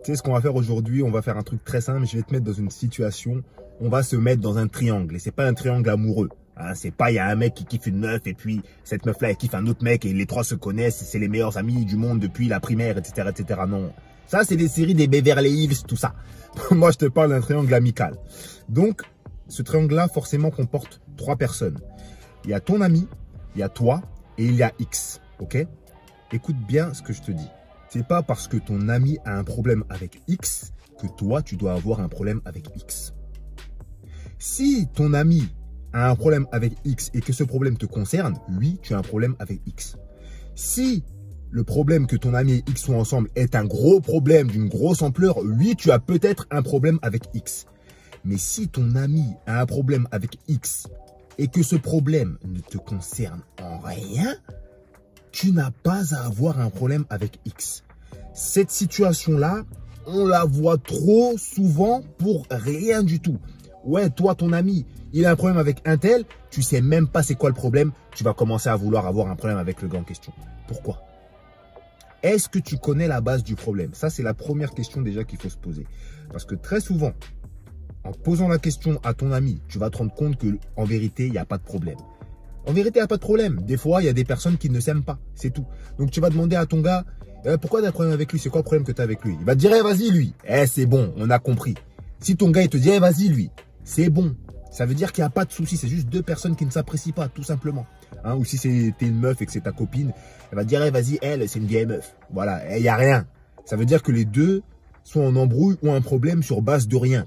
Tu sais ce qu'on va faire aujourd'hui? On va faire un truc très simple. Je vais te mettre dans une situation. On va se mettre dans un triangle. Et c'est pas un triangle amoureux. Hein, c'est pas il y a un mec qui kiffe une meuf et puis cette meuf-là elle kiffe un autre mec et les trois se connaissent. C'est les meilleurs amis du monde depuis la primaire, etc., etc. Non. Ça, c'est des séries des Beverly Hills, tout ça. Moi, je te parle d'un triangle amical. Donc, ce triangle-là, forcément, comporte trois personnes. Il y a ton ami, il y a toi et il y a X. Ok? Écoute bien ce que je te dis. C'est pas parce que ton ami a un problème avec X que toi, tu dois avoir un problème avec X. Si ton ami a un problème avec X et que ce problème te concerne, oui, tu as un problème avec X. Si le problème que ton ami et X sont ensemble est un gros problème d'une grosse ampleur, oui, tu as peut-être un problème avec X. Mais si ton ami a un problème avec X et que ce problème ne te concerne en rien, tu n'as pas à avoir un problème avec X. Cette situation-là, on la voit trop souvent pour rien du tout. Ouais, toi, ton ami, il a un problème avec un tel, tu sais même pas c'est quoi le problème, tu vas commencer à vouloir avoir un problème avec le gars en question. Pourquoi? Est-ce que tu connais la base du problème? Ça, c'est la première question déjà qu'il faut se poser. Parce que très souvent, en posant la question à ton ami, tu vas te rendre compte qu'en vérité, il n'y a pas de problème. En vérité, il n'y a pas de problème. Des fois, il y a des personnes qui ne s'aiment pas. C'est tout. Donc, tu vas demander à ton gars, pourquoi tu as un problème avec lui? C'est quoi le problème que tu as avec lui? Il va te dire, vas-y, lui. C'est bon, on a compris. Si ton gars, il te dit, vas-y, lui. C'est bon. Ça veut dire qu'il n'y a pas de souci. C'est juste deux personnes qui ne s'apprécient pas, tout simplement. Hein, ou si t'es une meuf et que c'est ta copine, elle va te dire, vas-y, elle, c'est une vieille meuf. Voilà, il n'y a rien. Ça veut dire que les deux sont en embrouille ou un problème sur base de rien.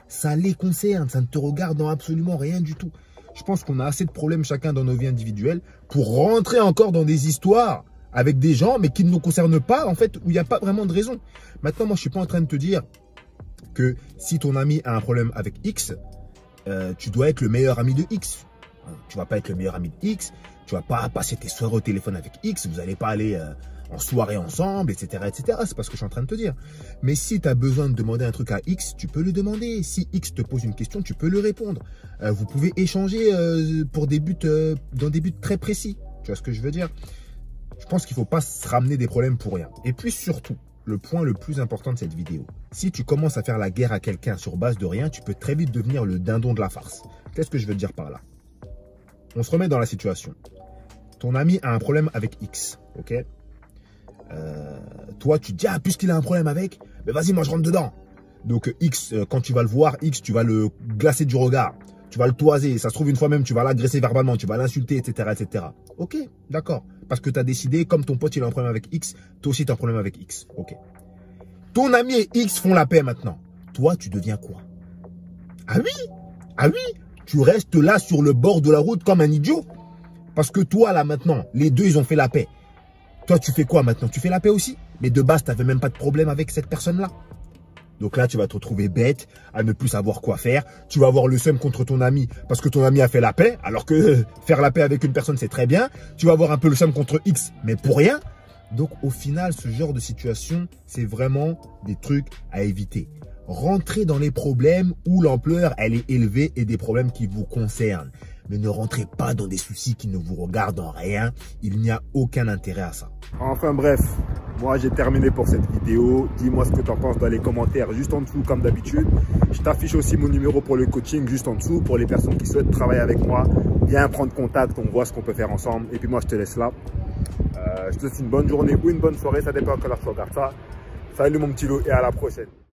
Ça les concerne, ça ne te regarde dans absolument rien du tout. Je pense qu'on a assez de problèmes chacun dans nos vies individuelles pour rentrer encore dans des histoires avec des gens, mais qui ne nous concernent pas, en fait, où il n'y a pas vraiment de raison. Maintenant, moi, je ne suis pas en train de te dire que si ton ami a un problème avec X, tu dois être le meilleur ami de X. Tu ne vas pas être le meilleur ami de X, tu ne vas pas passer tes soirées au téléphone avec X, vous n'allez pas aller en soirée ensemble, etc., etc. C'est pas ce que je suis en train de te dire. Mais si tu as besoin de demander un truc à X, tu peux le demander. Si X te pose une question, tu peux lui répondre. Vous pouvez échanger pour des buts, dans des buts très précis. Tu vois ce que je veux dire? Je pense qu'il ne faut pas se ramener des problèmes pour rien. Et puis surtout, le point le plus important de cette vidéo, si tu commences à faire la guerre à quelqu'un sur base de rien, tu peux très vite devenir le dindon de la farce. Qu'est-ce que je veux dire par là? On se remet dans la situation. Ton ami a un problème avec X, ok? Toi, tu te dis, puisqu'il a un problème avec, mais vas-y, moi je rentre dedans. Donc X, quand tu vas le voir, X, tu vas le glacer du regard, tu vas le toiser, ça se trouve une fois même, tu vas l'agresser verbalement, tu vas l'insulter, etc., etc. Ok, d'accord. Parce que tu as décidé, comme ton pote il a un problème avec X, toi aussi tu as un problème avec X. Ok. Ton ami et X font la paix maintenant. Toi, tu deviens quoi? Ah oui? Ah oui? Tu restes là sur le bord de la route comme un idiot? Parce que toi, là maintenant, les deux, ils ont fait la paix. Toi, tu fais quoi maintenant? Tu fais la paix aussi? Mais de base, tu n'avais même pas de problème avec cette personne-là. Donc là, tu vas te retrouver bête, à ne plus savoir quoi faire. Tu vas avoir le seum contre ton ami parce que ton ami a fait la paix, alors que faire la paix avec une personne, c'est très bien. Tu vas avoir un peu le seum contre X, mais pour rien. Donc au final, ce genre de situation, c'est vraiment des trucs à éviter. Rentrez dans les problèmes où l'ampleur, elle est élevée et des problèmes qui vous concernent. Mais ne rentrez pas dans des soucis qui ne vous regardent en rien. Il n'y a aucun intérêt à ça. Enfin bref, moi j'ai terminé pour cette vidéo. Dis-moi ce que tu en penses dans les commentaires juste en dessous comme d'habitude. Je t'affiche aussi mon numéro pour le coaching juste en dessous. Pour les personnes qui souhaitent travailler avec moi, viens prendre contact, on voit ce qu'on peut faire ensemble. Et puis moi je te laisse là. Je te souhaite une bonne journée ou une bonne soirée, ça dépend à quelle heure tu regardes ça. Salut mon petit loup et à la prochaine.